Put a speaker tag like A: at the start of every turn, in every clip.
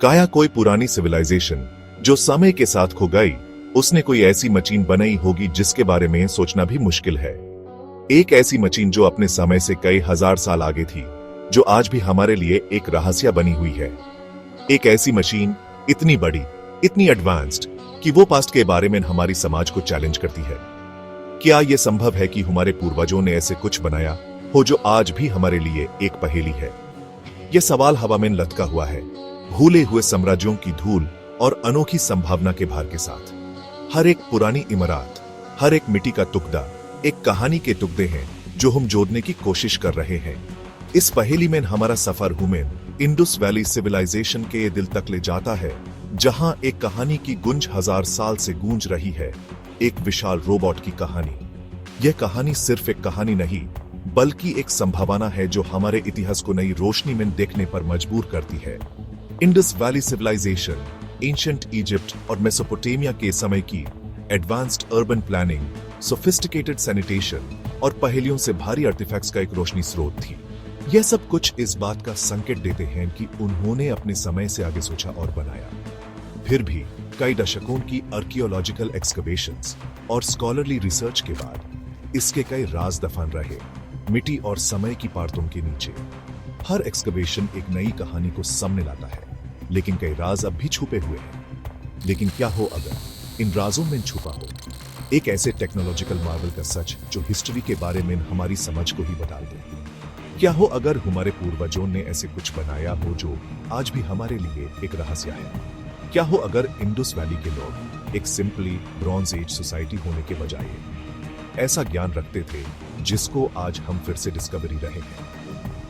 A: काया कोई पुरानी सिविलाइजेशन जो समय के साथ खो गई, उसने कोई ऐसी मशीन बनाई होगी जिसके बारे में सोचना भी मुश्किल है। एक ऐसी मशीन जो अपने समय से कई हजार साल आगे थी, जो आज भी हमारे लिए एक रहस्य बनी हुई है। एक ऐसी मशीन इतनी बड़ी, इतनी एडवांस्ड कि वो पास्ट के बारे में हमारी समाज को चैलेंज करती है। क्या यह संभव है कि हमारे पूर्वजों ने ऐसे कुछ बनाया हो जो आज भी हमारे लिए एक पहेली है? यह सवाल हवा में लटका हुआ है, भूले हुए साम्राज्यों की धूल और अनोखी संभावना के भार के साथ। हर एक पुरानी इमारत, हर एक मिट्टी का टुकड़ा एक कहानी के टुकड़े हैं जो हम जोड़ने की कोशिश कर रहे हैं। इस पहेली में हमारा सफर हुमेन इंडस वैली सिविलाइजेशन के दिल तक ले जाता है, जहां एक कहानी की गुंज हजार साल से गूंज रही है, एक विशाल रोबोट की कहानी। यह कहानी सिर्फ एक कहानी नहीं, बल्कि एक संभावना है जो हमारे इतिहास को नई रोशनी में देखने पर मजबूर करती है। Indus Valley civilization ancient Egypt और मेसोपोटामिया के समय की advanced urban planning, sophisticated sanitation और पहेलियों से भारी आर्टिफैक्ट्स का एक रोशनी स्रोत थी। यह सब कुछ इस बात का संकेत देते हैं कि उन्होंने अपने समय से आगे सोचा और बनाया। फिर भी कई दशकों की आर्कियोलॉजिकल एक्सकवेशंस और स्कॉलरली रिसर्च के बाद इसके कई राज दफन रहे, मिट्टी और समय की परतों के नीचे। हर एक्सकवेशन एक नई कहानी को सामने लाता है, लेकिन कई राज अब भी छुपे हुए हैं। लेकिन क्या हो अगर इन राजों में छुपा हो एक ऐसे टेक्नोलॉजिकल मार्वल का सच जो हिस्ट्री के बारे में हमारी समझ को ही बदल दे? क्या हो अगर हमारे पूर्वजों ने ऐसे कुछ बनाया हो जो आज भी हमारे लिए एक रहस्य है? क्या हो अगर इंडस वैली के लोग एक सिंपली ब्रॉन्ज एज सोसाइटी होने के बजाय ऐसा ज्ञान रखते थे जिसको आज हम फिर से डिस्कवरी रहे हैं?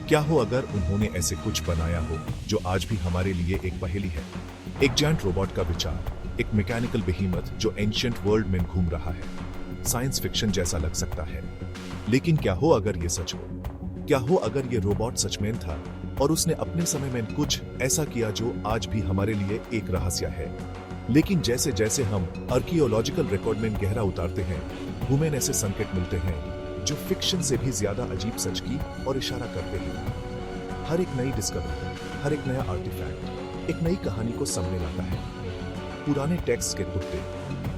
A: क्या हो अगर उन्होंने ऐसे कुछ बनाया हो जो आज भी हमारे लिए एक पहेली है? एक जायंट रोबोट का विचार, एक मैकेनिकल बेहीमथ जो एंशिएंट वर्ल्ड में घूम रहा है, साइंस फिक्शन जैसा लग सकता है। लेकिन क्या हो अगर ये सच हो? क्या हो अगर ये रोबोट सच में था और उसने अपने समय में कुछ ऐसा किया जो आज भी हमारे लिए एक रहस्य है? लेकिन जैसे जैसे हम आर्कियोलॉजिकल रिकॉर्ड में गहरा उतारते हैं, हमें ऐसे संकेत मिलते हैं जो फिक्शन से भी ज्यादा अजीब सच की और इशारा करते हैं। हर एक नई डिस्कवरी, हर एक नया आर्टिफैक्ट एक नई कहानी को सामने लाता है। पुराने टेक्स्ट के टुकड़े,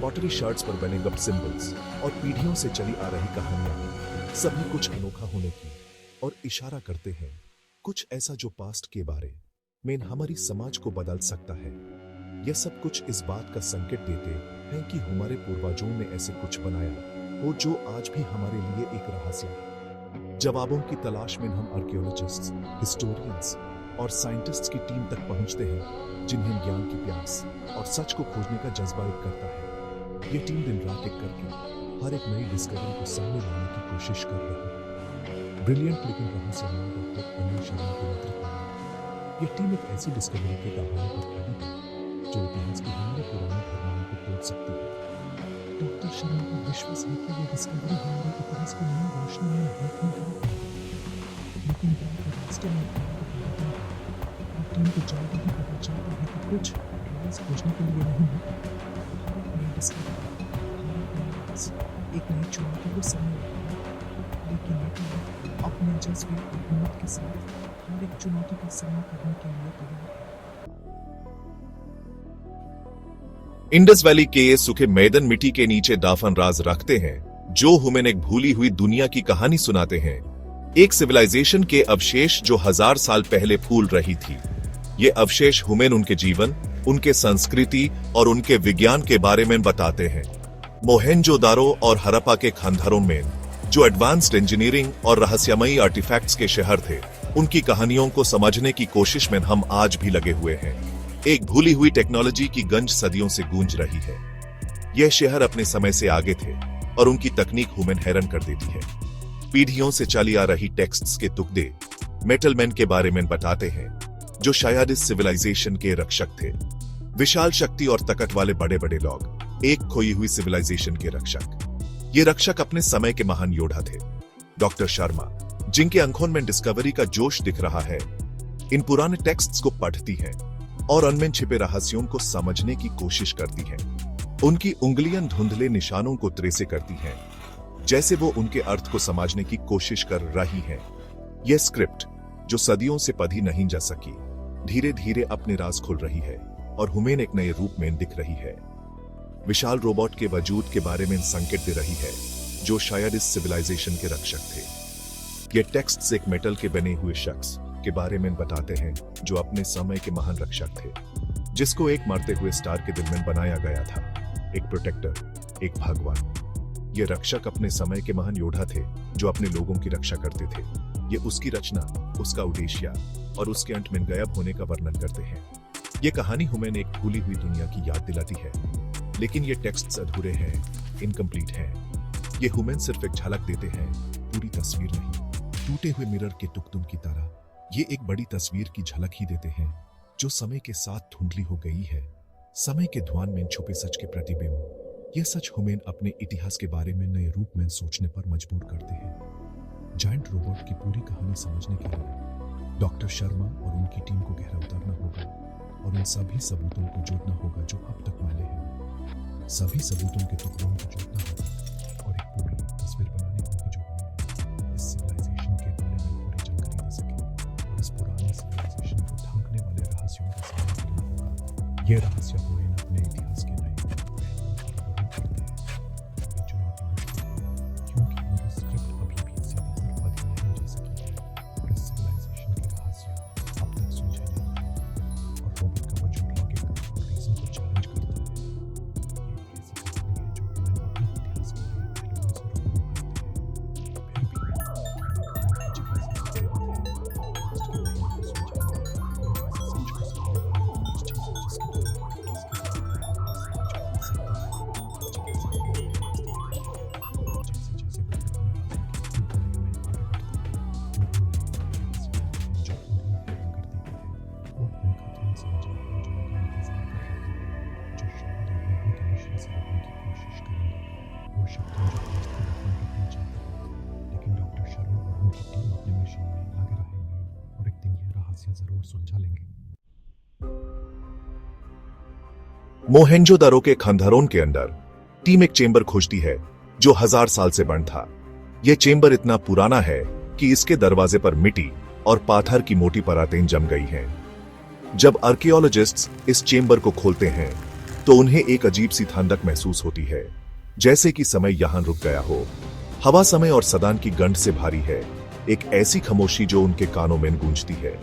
A: पॉटरी शर्ट्स पर बने गप सिंबल्स और पीढ़ियों से चली आ रही कहानियां, सभी कुछ अनोखा होने की और इशारा करते हैं कुछ ऐसा जो पास्ट के बारे में हमारी समाज को बदल सकता है। यह सब कुछ इस बात का संकेत देते हैं कि हमारे पूर्वजों ने ऐसे कुछ बनाया हो जो आज भी हमारे लिए एक रहस्य है। जवाबों की तलाश में हम आर्कियोलॉजिस्ट्स, हिस्टोरियंस और साइंटिस्ट्स की टीम तक पहुंचते हैं, जिन्हें ज्ञान की प्यास और सच को खोजने का जज्बा एक करता है। ये टीम दिन रात एक करके हर एक नई डिस्कवरी को सामने लाने की कोशिश कर रही है। ब्रिलियंट लेकिन रहस्यमय डॉक्टर अनिल शर्मा के नेतृत्व में यह टीम एक ऐसी डिस्कवरी के दामन पर खड़ी है जो इतिहास के हमारे पुराने धर्मों को तोड़ सकती है। डॉक्टर शर्मा का विश्वास है कि यह डिस्कवरी हमारे इतिहास को नई रोशनी में देखने का, लेकिन रास्ते में टीम को जल्द ही पता चलता है कि कुछ राज खोजने के लिए नहीं है। हर एक नई डिस्कवरी, एक नई चुनौती को सामने लाता है, लेकिन ये टीम अपने जज्बे और हिम्मत के साथ हर एक चुनौती का सामना करने के लिए तैयार है। इंडस वैली के ये सूखे मैदान मिट्टी के नीचे दाफन राज रखते हैं जो हमें एक भूली हुई दुनिया की कहानी सुनाते हैं। एक सिविलाइजेशन के अवशेष जो हजार साल पहले फूल रही थी। ये अवशेष हमें उनके जीवन, उनके संस्कृति और उनके विज्ञान के बारे में बताते हैं। मोहेंजोदारो और हड़प्पा के खंडहरों में जो एडवांस्ड इंजीनियरिंग और रहस्यमयी आर्टिफैक्ट्स के शहर थे, उनकी कहानियों को समझने की कोशिश में हम आज भी लगे हुए हैं। एक भूली हुई टेक्नोलॉजी की गंज सदियों से गूंज रही है। यह शहर अपने समय से आगे थे और उनकी तकनीक हमें हैरान कर देती है। पीढ़ियों से चली आ रही टेक्स्ट्स के टुकड़े मेटल मैन के बारे में बताते हैं, जो शायद इस सिविलाइजेशन के रक्षक थे। विशाल शक्ति और ताकत वाले बड़े बड़े लोग, एक खोई हुई सिविलाइजेशन के रक्षक। ये रक्षक अपने समय के महान योद्धा थे। डॉक्टर शर्मा, जिनके आंखों में डिस्कवरी का जोश दिख रहा है, इन पुराने टेक्स्ट्स को पढ़ती हैं और उनमें छिपे रहस्यों को समझने की कोशिश करती हैं। उनकी उंगलियां धुंधले निशानों को ट्रेस करती हैं, जैसे वो उनके अर्थ को समझने की कोशिश कर रही हैं। यह स्क्रिप्ट, जो सदियों से पढ़ी नहीं जा सकी, धीरे धीरे अपने राज खोल रही है और हुमेन एक नए रूप में दिख रही है। विशाल रोबोट के वजूद के बारे में संकेत दे रही है जो शायद इस सिविलाइजेशन के रक्षक थे। ये टेक्स्ट एक मेटल के बने हुए शख्स के बारे में बताते हैं जो अपने समय के महान रक्षक थे, जिसको एक मरते हुए स्टार के दिल में बनाया गया था। एक प्रोटेक्टर, एक भगवान। ये रक्षक अपने समय के महान योद्धा थे जो अपने लोगों की रक्षा करते थे। ये उसकी रचना, उसका उद्देश्य और उसके अंत में गायब होने का वर्णन करते हैं। ये कहानी हमें एक भूली हुई दुनिया की याद दिलाती है, लेकिन ये टेक्स्ट्स अधूरे हैं, इनकम्प्लीट हैं। ये हुमेन सिर्फ एक झलक देते हैं, पूरी तस्वीर नहीं। टूटे हुए मिरर के टुकड़ों की तरह ये एक बड़ी तस्वीर की झलक ही देते हैं जो समय के साथ धुंधली हो गई है। समय के धुआं में छुपे सच के प्रतिबिंब। यह सच हुमेन अपने इतिहास के बारे में नए रूप में सोचने पर मजबूर करते हैं। जायंट रोबोट की पूरी कहानी समझने के लिए डॉक्टर शर्मा और उनकी टीम को गहरा उतरना होगा और उन सभी सबूतों को जोड़ना होगा जो अब तक मिले हैं। सभी सबूतों के टुकड़ों को जोड़ना होगा और एक पूरी तस्वीर बनानी होगी जो हमें इस सिविलाइजेशन के बारे में पूरी जानकारी दे सके और इस पुराने सिविलाइजेशन को ढांकने वाले रहस्यों का सामना करना होगा। ये रहस्य हमें अपने इतिहास के नए पहलुओं को प्रभावित करते हैं। ये चुनौती मुश्किल है क्योंकि उनकी स्क्रिप्ट अभी भी सीधी पर बदली नहीं जा सकी है और इस सिविलाइजेशन के रहस्य अब तक सुलझे नहीं हैं और रोबोट का वजूद लॉजिक और रीजन को चैलेंज करता है। ये ऐसी कहानी है जो हमें अपने इतिहास के नए पहलुओं से रूबरू करती है। फिर भी हमें की जिज्ञासा से प्रेरित है पास्ट के नए को सुलझाने और ऐसे सच को सामने लाने की कुछ चीजें जिसके बारे में इसके बारे में हमें समझ आ सकता है। जिज्ञासा को जैसे जैसे वो पुराने रास्तों की खुलते में आगे बढ़ते हैं, जो उन्हें हैरान कर देते हैं वो उनका ध्यान समझा है जो उनका इंतजार कर रहे हैं, जो शायद उन्हें उनके मिशन से रोकने की कोशिश करेंगे। वो शक्तियां जो पास्ट को डिफाइन करना चाहते हैं, लेकिन डॉक्टर शर्मा और उनकी टीम अपने मिशन में लगे रहेंगे और एक दिन ये रहस्य जरूर सुलझा लेंगे। मोहेंजोदारो के खंडहरों के अंदर टीम एक चेंबर खोजती है जो 1000 साल से बंद था। यह चेंबर इतना पुराना है कि इसके दरवाजे पर मिट्टी और पाथर की मोटी परतें जम गई हैं। जब आर्कियोलॉजिस्ट्स इस चेंबर को खोलते हैं तो उन्हें एक अजीब सी ठंडक महसूस होती है, जैसे कि समय यहां रुक गया हो। हवा समय और सदान की गंध से भारी है, एक ऐसी खामोशी जो उनके कानों में गूंजती है।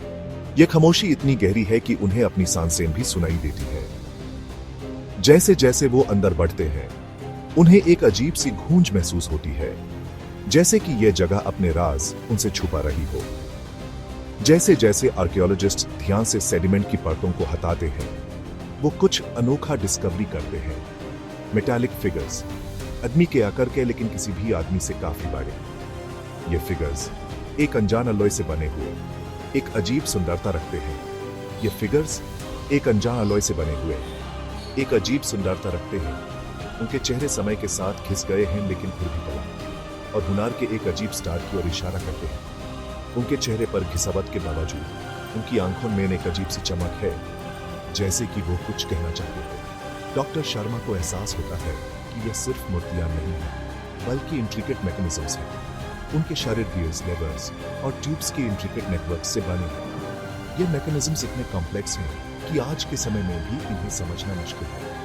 A: यह खामोशी इतनी गहरी है कि उन्हें अपनी सांसें भी सुनाई देती है। जैसे जैसे वो अंदर बढ़ते हैं उन्हें एक अजीब सी गूंज महसूस होती है, जैसे कि यह जगह अपने राज उनसे छुपा रही हो। जैसे जैसे आर्कियोलॉजिस्ट ध्यान से सेडिमेंट की परतों को हटाते हैं वो कुछ अनोखा डिस्कवरी करते हैं। मेटालिक फिगर्स, आदमी के आकार के लेकिन किसी भी आदमी से काफी बड़े। ये फिगर्स एक अनजान अलॉय से बने हुए एक अजीब सुंदरता रखते हैं। ये फिगर्स एक अनजान अलॉय से बने हुए एक अजीब सुंदरता रखते हैं। उनके चेहरे समय के साथ घिस गए हैं लेकिन फिर भी बला और हुनार के एक अजीब स्टार की ओर इशारा करते हैं। उनके चेहरे पर घिसावट के बावजूद उनकी आंखों में एक अजीब सी चमक है, जैसे कि वो कुछ कहना चाहते हैं। डॉक्टर शर्मा को एहसास होता है कि ये सिर्फ मूर्तियां नहीं हैं, बल्कि इंट्रिकेट मैकेनिज्म्स हैं। उनके शरीर गियर्स, लेवर्स और ट्यूब्स के इंट्रिकेट नेटवर्क से बने हैं। ये मैकेनिज्म्स इतने कॉम्प्लेक्स हैं कि आज के समय में भी इन्हें समझना मुश्किल है।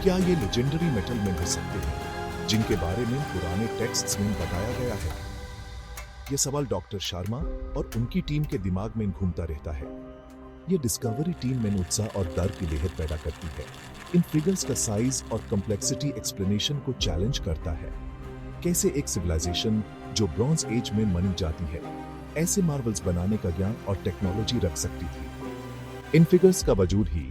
A: क्या ये लेजेंडरी मेटल में हो सकते हैं जिनके बारे में पुराने टेक्स्ट्स में बताया गया है? यह सवाल डॉक्टर शर्मा और उनकी टीम के दिमाग में घूमता रहता है। यह डिस्कवरी टीम में उत्साह और डर की लहर पैदा करती है। इन फिगर्स का साइज और कॉम्प्लेक्सिटी एक्सप्लेनेशन को चैलेंज करता है। कैसे एक सिविलाइजेशन जो ब्रॉन्ज एज में मानी जाती है ऐसे मार्वल्स बनाने का ज्ञान और टेक्नोलॉजी रख सकती थी? इन फिगर्स का वजूद ही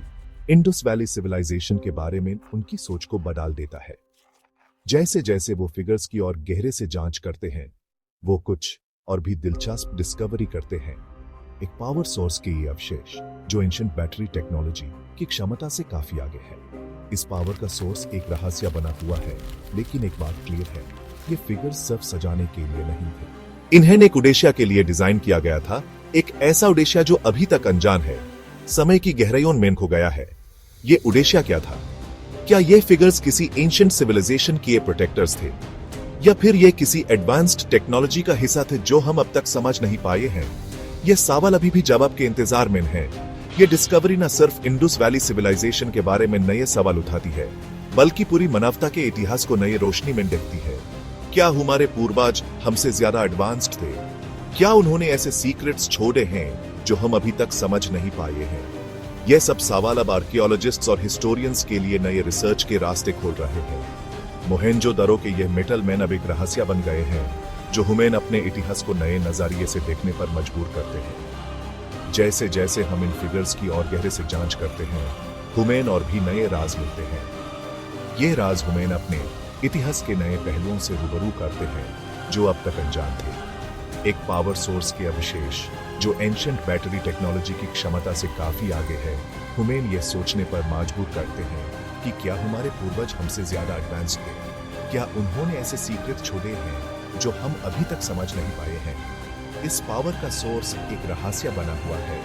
A: इंडस वैली सिविलाइजेशन के बारे में उनकी सोच को बदल देता है। जैसे जैसे वो फिगर्स की और गहरे से जांच करते हैं वो कुछ और भी दिलचस्प डिस्कवरी करते हैं। एक पावर सोर्स के ये अवशेष जो एंशिएंट बैटरी टेक्नोलॉजी की क्षमता से काफी आगे है। इस पावर का सोर्स एक रहस्य बना हुआ है, लेकिन एक बात क्लियर है, ये फिगर्स सिर्फ सजाने के लिए नहीं थे। इन्हें एक उद्देश्य के लिए डिजाइन किया गया था, एक ऐसा उद्देश्य जो अभी तक अनजान है, समय की गहराइयों में खो गया है। ये उद्देश्य क्या था? क्या ये फिगर्स किसी एंशिएंट सिविलाइजेशन के प्रोटेक्टर्स थे, या फिर ये किसी एडवांस्ड टेक्नोलॉजी का हिस्सा थे जो हम अब तक समझ नहीं पाए हैं? ये सवाल अभी भी जवाब के इंतजार में है, ये डिस्कवरी न सिर्फ इंडस वैली सिविलाइजेशन के बारे में नए सवाल उठाती है, बल्कि पूरी मानवता के इतिहास को नई रोशनी में देखती है। क्या हमारे पूर्वज हमसे ज्यादा एडवांस्ड थे? क्या उन्होंने ऐसे सीक्रेट्स छोड़े हैं जो हम अभी तक समझ नहीं पाए हैं? यह सब सवाल अब आर्कियोलॉजिस्ट्स और हिस्टोरियंस के लिए नए रिसर्च के रास्ते खोल रहे हैं। मोहेंजोदड़ो के ये मेटल मैन अब एक रहस्य बन गए हैं, जो हमें अपने इतिहास को नए नजरिए से देखने पर मजबूर करते हैं। जैसे जैसे हम इन फिगर्स की और गहरे से जांच करते हैं, हमें और भी नए राज मिलते हैं। ये राज हमें अपने इतिहास के नए पहलुओं से रूबरू करते हैं जो अब तक अनजान थे। एक पावर सोर्स के अवशेष जो एंशिएंट बैटरी टेक्नोलॉजी की क्षमता से काफी आगे है, हमें यह सोचने पर मजबूर करते हैं कि क्या हमारे पूर्वज हमसे ज्यादा एडवांस्ड थे? क्या उन्होंने ऐसे सीक्रेट छोड़े हैं जो हम अभी तक समझ नहीं पाए हैं? इस पावर का सोर्स एक रहस्य बना हुआ है,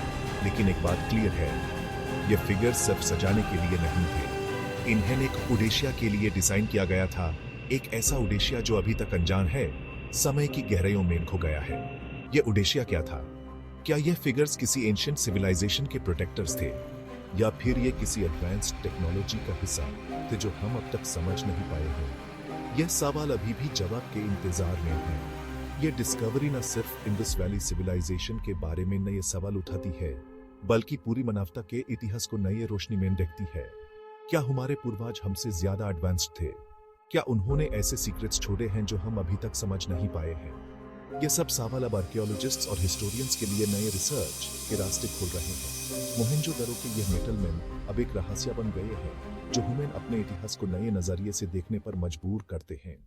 A: लेकिन एक बात क्लियर है, ये फिगर्स सिर्फ सजाने के लिए नहीं थे। इन्हें एक उद्देश्य के लिए डिजाइन किया गया था, एक ऐसा उद्देश्य जो अभी तक अनजान है, समय की गहराइयों में खो गया है। यह उद्देश्य क्या था? क्या यह फिगर्स किसी एंशिएंट सिविलाइजेशन के प्रोटेक्टर्स थे, या फिर ये किसी एडवांस्ड टेक्नोलॉजी का हिस्सा थे जो हम अब तक समझ नहीं पाए हैं? यह सवाल अभी भी जवाब के इंतजार में है। यह डिस्कवरी न सिर्फ इंडस वैली सिविलाइजेशन के बारे में नए सवाल उठाती है, बल्कि पूरी मानवता के इतिहास को नई रोशनी में देखती है। क्या हमारे पूर्वज हमसे ज्यादा एडवांस्ड थे? क्या उन्होंने ऐसे सीक्रेट्स छोड़े हैं जो हम अभी तक समझ नहीं पाए हैं? ये सब सवाल अब आर्कियोलॉजिस्ट्स और हिस्टोरियंस के लिए नए रिसर्च के रास्ते खोल रहे हैं। मोहेंजोदड़ो के ये मेटल मैन अब एक रहस्य बन गए हैं जो हमें अपने इतिहास को नए नजरिए से देखने पर मजबूर करते हैं।